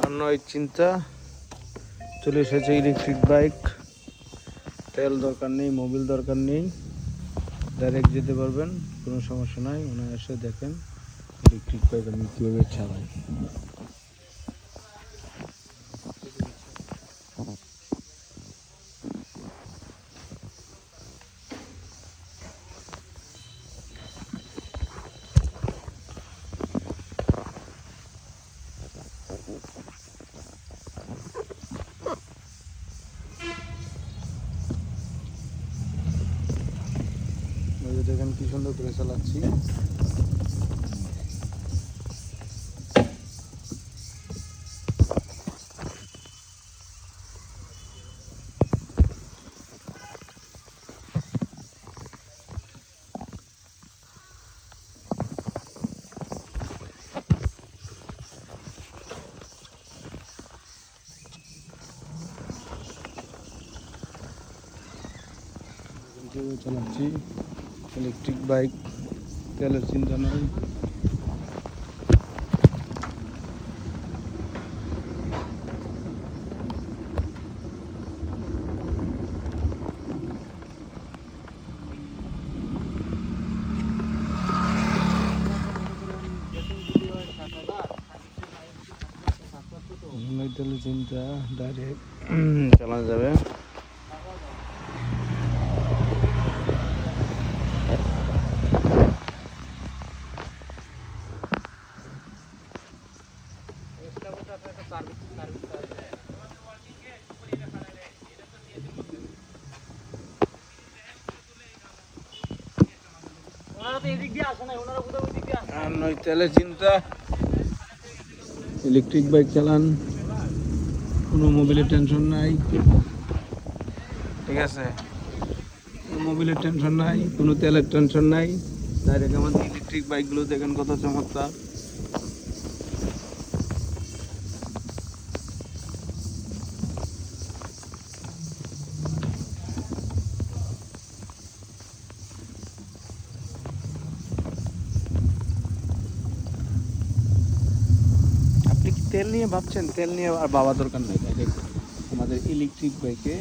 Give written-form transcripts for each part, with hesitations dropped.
আর নয় চিন্তা, চলে এসেছে ইলেকট্রিক বাইক। তেল দরকার নেই, মোবিল দরকার নেই, ডাইরেক্ট যেতে পারবেন, কোনো সমস্যা নাই। এসে দেখেন ইলেকট্রিক বাইক আমি কীভাবে চালাই। দেখেন কি সুন্দর করে চালাচ্ছি। চালাচ্ছি ইলেকট্রিক বাইক, তেলের চিন্তা নয়। তেলের চিন্তা ডাইরেক্ট চালানো যাবে। আর নয় তেলের চিন্তা, ইলেকট্রিক বাইক চালান, কোনো মোবিলের টেনশন নাই। ঠিক আছে, কোনো মোবিলের টেনশন নাই, কোনো তেলের টেনশন নাই। ডাইরেক্ট আমাদের ইলেকট্রিক বাইকগুলো দেখেন কত চমৎকার। তেল নিয়ে ভাবছেন, তেল নিয়ে আর ভাবা দরকার নেই। ডাইরেক্ট আমাদের ইলেকট্রিক বাইকে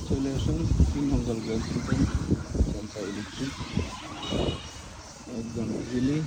চলে আসুন। 3 নম্বর ইলেকট্রিক একদম ইজিলি।